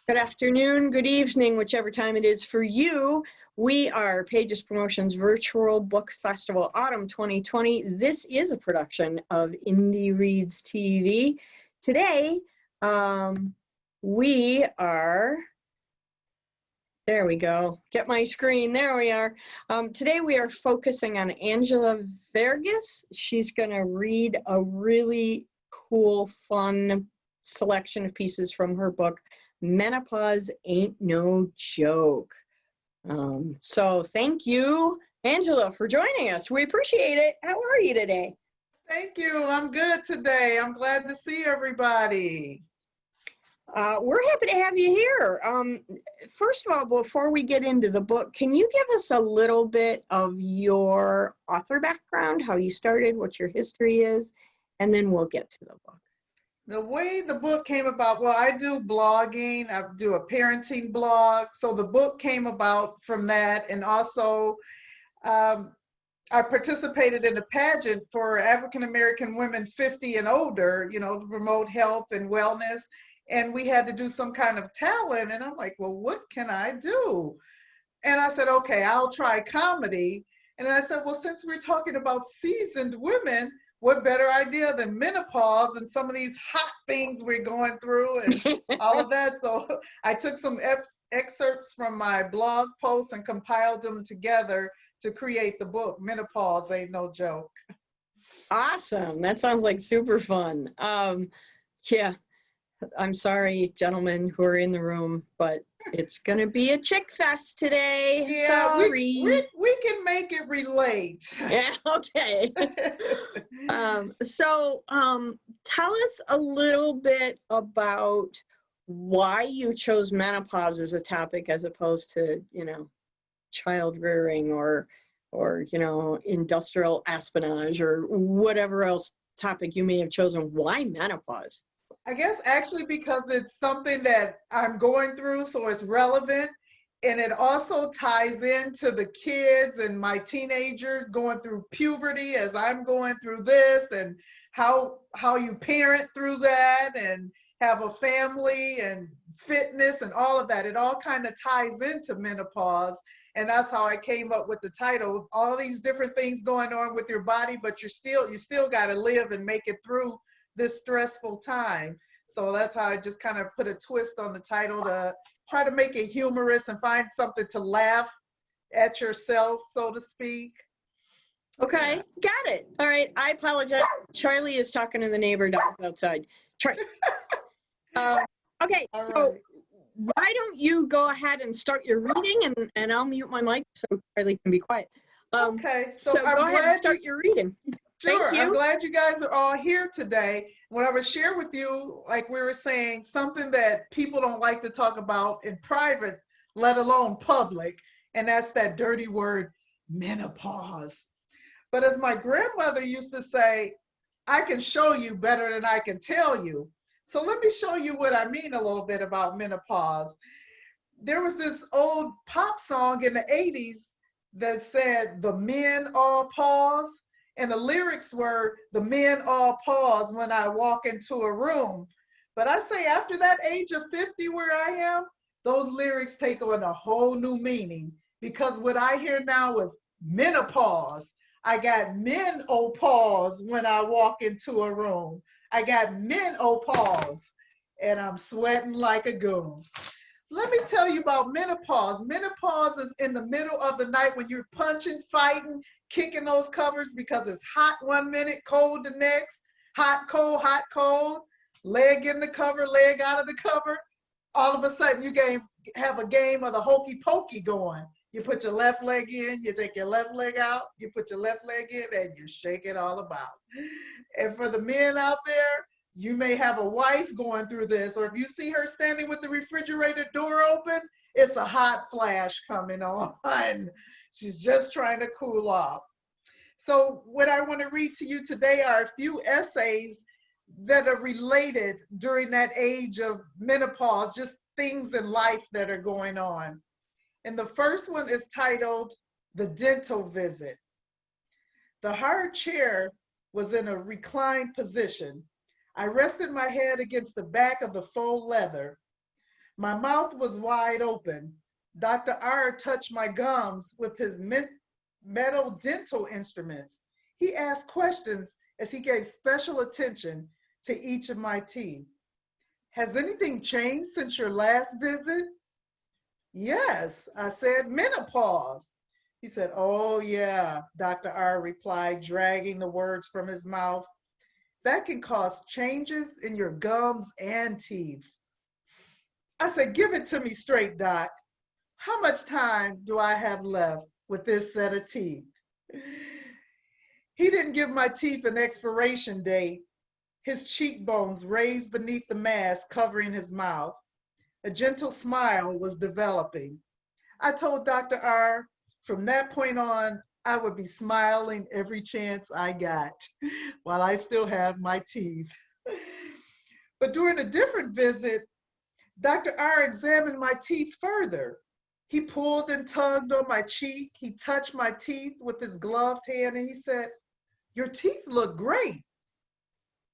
Good afternoon, good evening, whichever time it is for you. We are Pages Promotions Virtual Book Festival Autumn 2020. This is a production of Indie Reads TV. Today, we are, there we go, get my screen, there we are. Today we are focusing on Angela Verges. She's gonna read a really cool, fun selection of pieces from her book, Menopause Ain't No Joke. So thank you, Angela, for joining us. We appreciate it. How are you today? Thank you. I'm good today. I'm glad to see everybody. We're happy to have you here. First of all, before we get into the book, can you give us a little bit of your author background, how you started, what your history is, and then we'll get to the book. The way the book came about, well, I do blogging. I do a parenting blog. So the book came about from that. And also, I participated in a pageant for African-American women 50 and older, you know, to promote health and wellness. And we had to do some kind of talent. And I'm like, well, what can I do? And I said, okay, I'll try comedy. And then I said, well, since we're talking about seasoned women, what better idea than menopause and some of these hot things we're going through and all of that. So I took some excerpts from my blog posts and compiled them together to create the book, Menopause Ain't No Joke. Awesome. That sounds like super fun. Yeah, I'm sorry, gentlemen who are in the room, but it's going to be a chick fest today. Yeah, sorry. we can make it relate. Yeah, okay. So tell us a little bit about why you chose menopause as a topic as opposed to, you know, child rearing or you know, industrial espionage or whatever else topic you may have chosen. Why menopause? I guess actually because it's something that I'm going through, so it's relevant. And it also ties into the kids and my teenagers going through puberty as I'm going through this, and how you parent through that and have a family and fitness and all of that. It all kind of ties into menopause. And that's how I came up with the title. All these different things going on with your body, but you still got to live and make it through this stressful time. So that's how I just kind of put a twist on the title to try to make it humorous and find something to laugh at yourself, so to speak. Okay, yeah. Got it. All right, I apologize. Charlie is talking to the neighbor dogs outside. Charlie. Okay, all so right. Why don't you go ahead and start your reading, and I'll mute my mic so Charlie can be quiet. Okay, so go ahead and start your reading. Sure, I'm glad you guys are all here today. What I would share with you, like we were saying, something that people don't like to talk about in private, let alone public, and that's that dirty word, menopause. But as my grandmother used to say, I can show you better than I can tell you. So let me show you what I mean a little bit about menopause. There was this old pop song in the 80s that said, the men all pause. And the lyrics were, the men all pause when I walk into a room. But I say after that age of 50 where I am, those lyrics take on a whole new meaning, because what I hear now is menopause. I got menopause when I walk into a room. I got menopause and I'm sweating like a goon. Let me tell you about menopause. Menopause is in the middle of the night when you're punching, fighting, kicking those covers because it's hot one minute, cold the next, hot, cold, leg in the cover, leg out of the cover. All of a sudden you have a game of the hokey pokey going. You put your left leg in, you take your left leg out, you put your left leg in, and you shake it all about. And for the men out there, you may have a wife going through this, or if you see her standing with the refrigerator door open, it's a hot flash coming on. She's just trying to cool off. So what I want to read to you today are a few essays that are related during that age of menopause, just things in life that are going on. And the first one is titled, The Dental Visit. The hard chair was in a reclined position. I rested my head against the back of the faux leather. My mouth was wide open. Dr. R touched my gums with his metal dental instruments. He asked questions as he gave special attention to each of my teeth. Has anything changed since your last visit? Yes, I said, menopause. He said, oh yeah, Dr. R replied, dragging the words from his mouth. That can cause changes in your gums and teeth. I said, give it to me straight, Doc. How much time do I have left with this set of teeth? He didn't give my teeth an expiration date. His cheekbones raised beneath the mask covering his mouth. A gentle smile was developing. I told Dr. R from that point on, I would be smiling every chance I got while I still have my teeth. But during a different visit, Dr. R examined my teeth further. He pulled and tugged on my cheek. He touched my teeth with his gloved hand and he said, your teeth look great.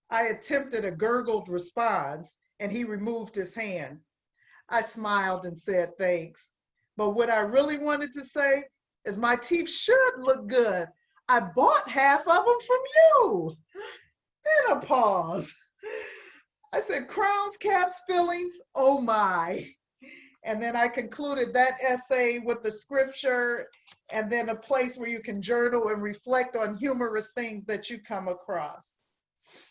I attempted a gurgled response and he removed his hand. I smiled and said thanks. But what I really wanted to say is my teeth should look good. I bought half of them from you. Menopause. I said, crowns, caps, fillings, oh my. And then I concluded that essay with the scripture and then a place where you can journal and reflect on humorous things that you come across.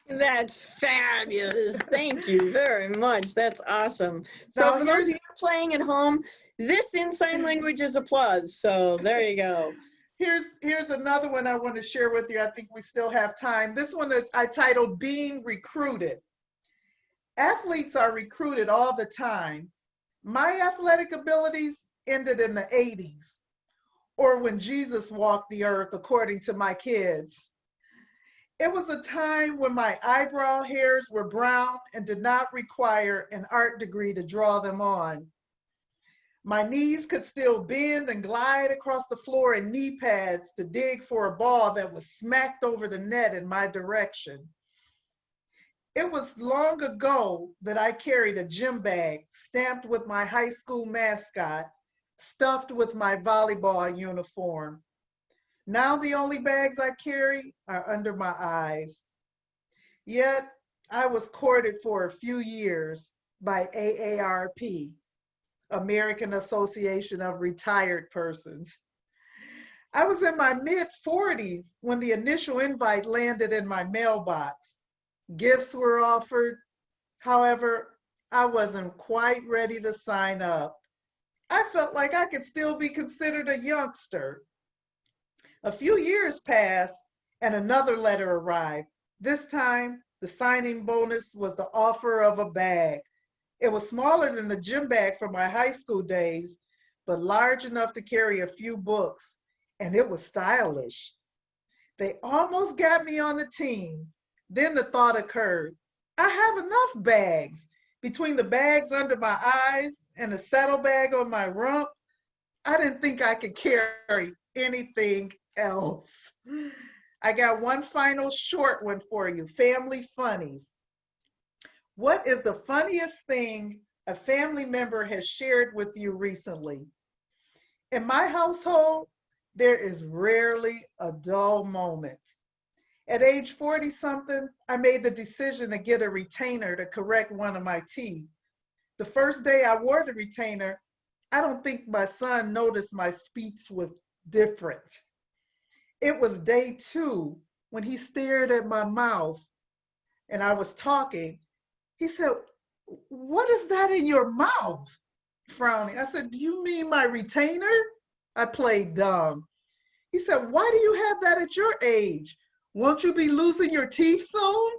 That's fabulous. Thank you very much. That's awesome. So Now for those of you playing at home, this in sign language is applause. So there you go. Here's another one I want to share with you. I think we still have time. This one I titled Being Recruited. Athletes are recruited all the time. My athletic abilities ended in the 80s, or when Jesus walked the earth, according to my kids. It was a time when my eyebrow hairs were brown and did not require an art degree to draw them on. My knees could still bend and glide across the floor in knee pads to dig for a ball that was smacked over the net in my direction. It was long ago that I carried a gym bag stamped with my high school mascot, stuffed with my volleyball uniform. Now the only bags I carry are under my eyes. Yet I was courted for a few years by AARP, American Association of Retired Persons. I was in my mid-40s when the initial invite landed in my mailbox. Gifts were offered. However, I wasn't quite ready to sign up. I felt like I could still be considered a youngster. A few years passed and another letter arrived. This time, the signing bonus was the offer of a bag. It was smaller than the gym bag from my high school days, but large enough to carry a few books, and it was stylish. They almost got me on the team. Then the thought occurred, I have enough bags. Between the bags under my eyes and the saddlebag on my rump, I didn't think I could carry anything else. I got one final short one for you, family funnies. What is the funniest thing a family member has shared with you recently? In my household, there is rarely a dull moment. At age 40-something, I made the decision to get a retainer to correct one of my teeth. The first day I wore the retainer, I don't think my son noticed my speech was different. It was day 2 when he stared at my mouth and I was talking. He said, what is that in your mouth? Frowning. I said, do you mean my retainer? I played dumb. He said, why do you have that at your age? Won't you be losing your teeth soon?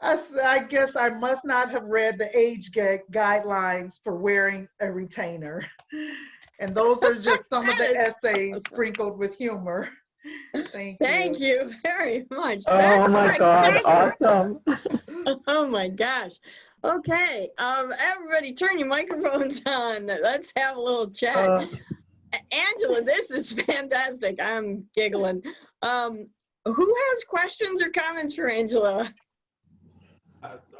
I said, I guess I must not have read the age guidelines for wearing a retainer. And those are just some of the essays sprinkled with humor. Thank you. Thank you very much. Oh That's my God, spectacular. awesome. Oh my gosh. Okay, everybody turn your microphones on. Let's have a little chat. Angela, this is fantastic. I'm giggling. Who has questions or comments for Angela?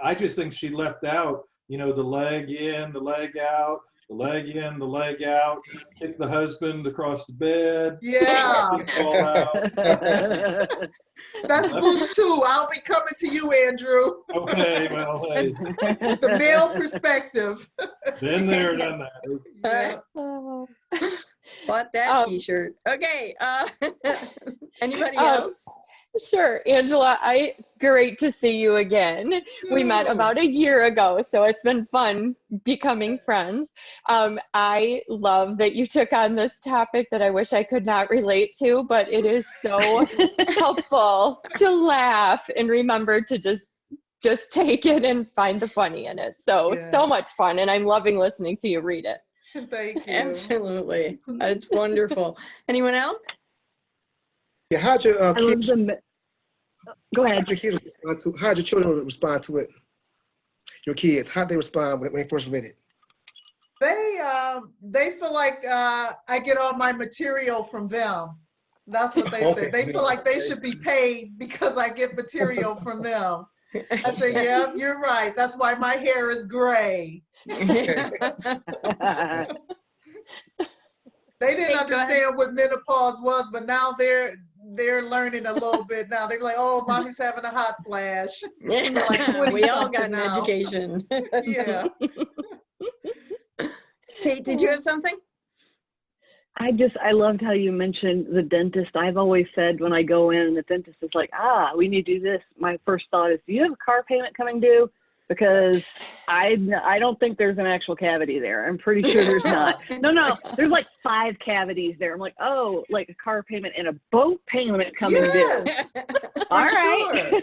I just think she left out you know, the leg in, the leg out, the leg in, the leg out, kick the husband across the bed. Yeah, Fall out. that's book 2. I'll be coming to you, Andrew. Okay, well, hey, The male perspective. been there, done that. Yeah. Bought that t-shirt. Okay. Anybody else? Sure, Angela, great to see you again. We met about a year ago, so it's been fun becoming friends. I love that you took on this topic that I wish I could not relate to, but it is so helpful to laugh and remember to just take it and find the funny in it. So much fun, and I'm loving listening to you read it. Thank you. Absolutely. It's wonderful. Anyone else? Yeah, how'd your kids? Go ahead. How'd your children respond to it? Your kids, how'd they respond when they first read it? They feel like I get all my material from them. That's what they said. They feel like they should be paid because I get material from them. I said, "Yep, you're right. That's why my hair is gray." They didn't understand what menopause was, but now they're learning a little bit now. They're like, "Oh, mommy's having a hot flash." They're like 20 We all got an now. education. Yeah. Kate, did you have something? I loved how you mentioned the dentist. I've always said when I go in and the dentist is like, we need to do this, my first thought is, do you have a car payment coming due? Because I don't think there's an actual cavity there. I'm pretty sure there's not. No, there's like 5 cavities there. I'm like, oh, like a car payment and a boat payment coming due. All right. Sure.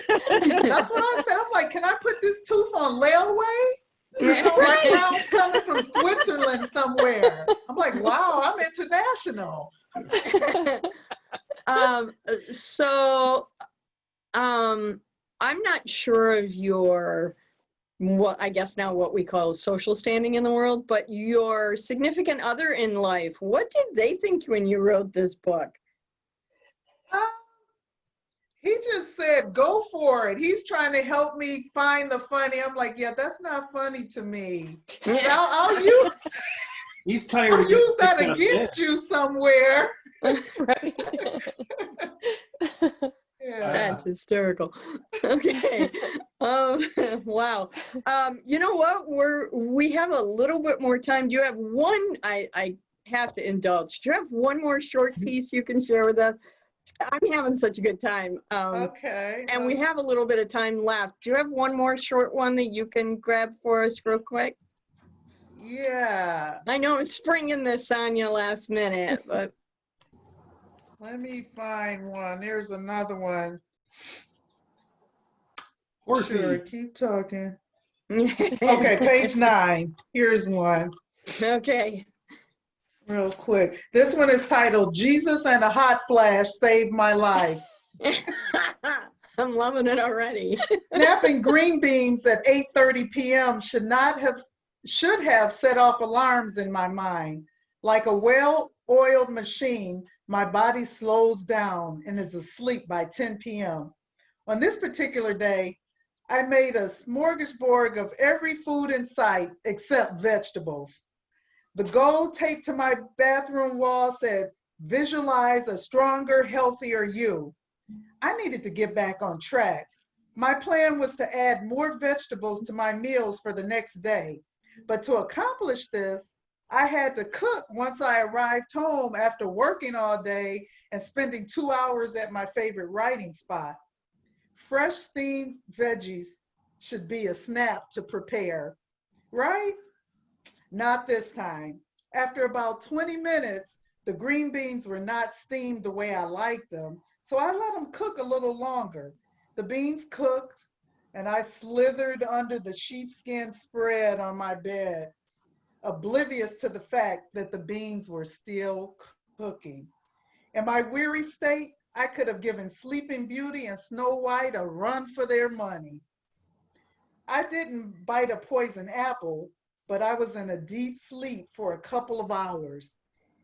That's what I said. I'm like, can I put this tooth on layaway? You know, my crown's coming from Switzerland somewhere. I'm like, wow, I'm international. I'm not sure of your, I guess now what we call social standing in the world, but your significant other in life, what did they think when you wrote this book? He just said, go for it. He's trying to help me find the funny. I'm like, yeah, that's not funny to me. I'll use He's tired. I'll use that against you somewhere. Right. Yeah. That's hysterical. Okay. Wow. You know what? We have a little bit more time. Do you have one? I have to indulge. Do you have one more short piece you can share with us? I'm having such a good time. Okay. And we have a little bit of time left. Do you have one more short one that you can grab for us real quick? Yeah. I know I'm springing this on you last minute, but. Let me find one. There's another one. Horsey. Sure, keep talking. Okay, page 9. Here's one. Okay. Real quick. This one is titled, Jesus and a Hot Flash Saved My Life. I'm loving it already. Snapping green beans at 8:30 p.m. should have set off alarms in my mind. Like a well-oiled machine, my body slows down and is asleep by 10 p.m. On this particular day, I made a smorgasbord of every food in sight except vegetables. The gold taped to my bathroom wall said, visualize a stronger, healthier you. I needed to get back on track. My plan was to add more vegetables to my meals for the next day. But to accomplish this, I had to cook once I arrived home after working all day and spending 2 hours at my favorite writing spot. Fresh steamed veggies should be a snap to prepare, right? Not this time. After about 20 minutes, the green beans were not steamed the way I liked them, so I let them cook a little longer. The beans cooked, and I slithered under the sheepskin spread on my bed, oblivious to the fact that the beans were still cooking. In my weary state, I could have given Sleeping Beauty and Snow White a run for their money. I didn't bite a poison apple, but I was in a deep sleep for a couple of hours.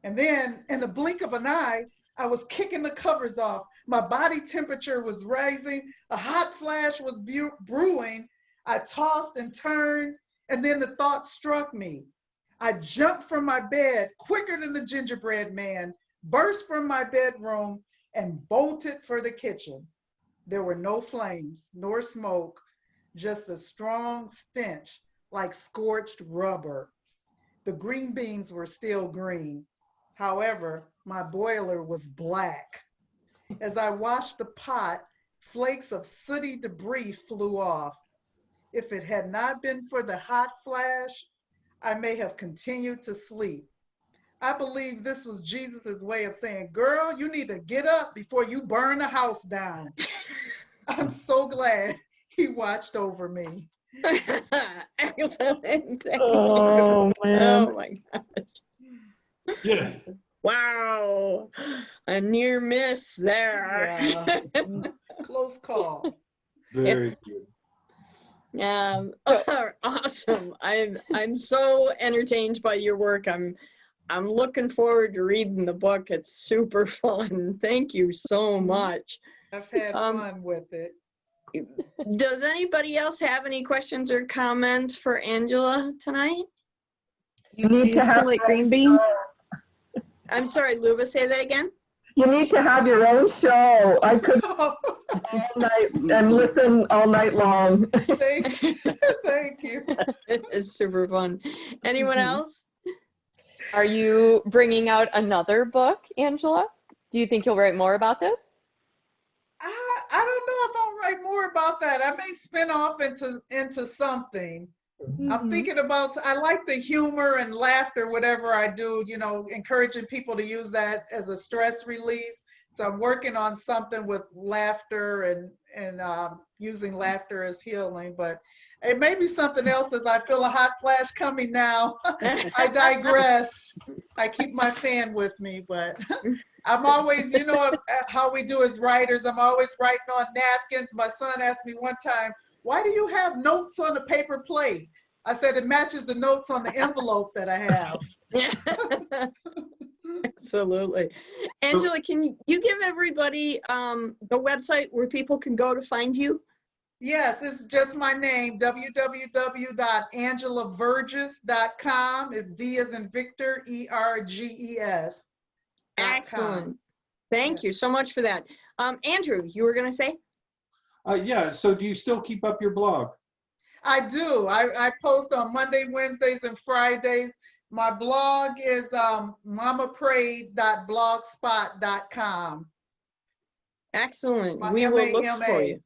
And then, in the blink of an eye, I was kicking the covers off. My body temperature was rising. A hot flash was brewing. I tossed and turned, And then the thought struck me. I jumped from my bed quicker than the gingerbread man, burst from my bedroom, and bolted for the kitchen. There were no flames nor smoke, just a strong stench like scorched rubber. The green beans were still green. However, my boiler was black. As I washed the pot, flakes of sooty debris flew off. If it had not been for the hot flash, I may have continued to sleep. I believe this was Jesus's way of saying, girl, you need to get up before you burn the house down. I'm so glad he watched over me. Excellent. Thank Oh, you. man. Oh my God. Yeah. Wow. A near miss there. Yeah. Close call. Very good. Awesome. I'm so entertained by your work. I'm looking forward to reading the book. It's super fun. Thank you so much. I've had fun with it. Does anybody else have any questions or comments for Angela tonight? You Do need you to still have like green beans? I'm sorry, Luba, say that again. you need to have your own show. I could all night and listen all night long. Thank you. Thank you. It is super fun. Anyone else? Are you bringing out another book, Angela? Do you think you'll write more about this? I don't know if I'll write more about that. I may spin off into something. I'm thinking about, I like the humor and laughter, whatever I do, you know, encouraging people to use that as a stress release. So I'm working on something with laughter and using laughter as healing, but it may be something else as I feel a hot flash coming now. I digress. I keep my fan with me, but I'm always, you know how we do as writers, I'm always writing on napkins. My son asked me one time, why do you have notes on the paper plate? I said, it matches the notes on the envelope that I have. Absolutely. Angela, can you give everybody the website where people can go to find you? Yes, it's just my name, www.angelaverges.com. It's V as in Victor, ERGES. Excellent. Thank you so much for that. Andrew, you were going to say? Yeah, so do you still keep up your blog? I do. I post on Monday, Wednesdays, and Fridays. My blog is mamaprayed.blogspot.com. Excellent. My We will look MAMA. for you.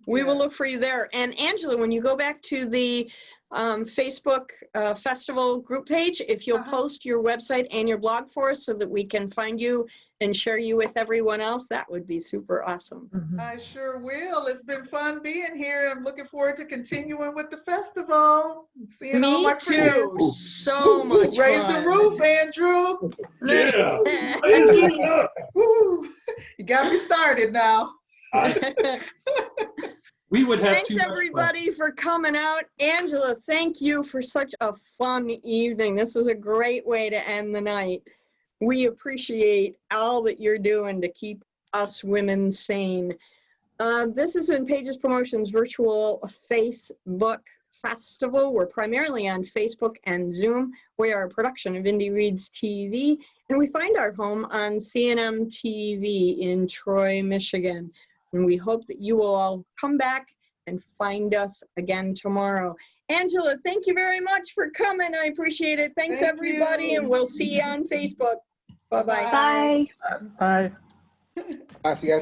We will Yeah. look for you there. And Angela, when you go back to the Facebook festival group page, if you'll post your website and your blog for us so that we can find you and share you with everyone else, that would be super awesome. I sure will. It's been fun being here. I'm looking forward to continuing with the festival and seeing all my Me too. friends. So much Raise fun. the roof, Andrew. Yeah. Raise it up. Woo. You got me started now. We would have Thanks too much fun. everybody for coming out. Angela, thank you for such a fun evening. This was a great way to end the night. We appreciate all that you're doing to keep us women sane. This has been Pages Promotions Virtual Facebook Festival. We're primarily on Facebook and Zoom. We are a production of Indie Reads TV, and we find our home on CNM TV in Troy, Michigan. And we hope that you will all come back and find us again tomorrow. Angela, thank you very much for coming. I appreciate it. Thanks, Thank everybody, you. and we'll see you on Facebook. Bye-bye. Bye. Bye. I see you guys.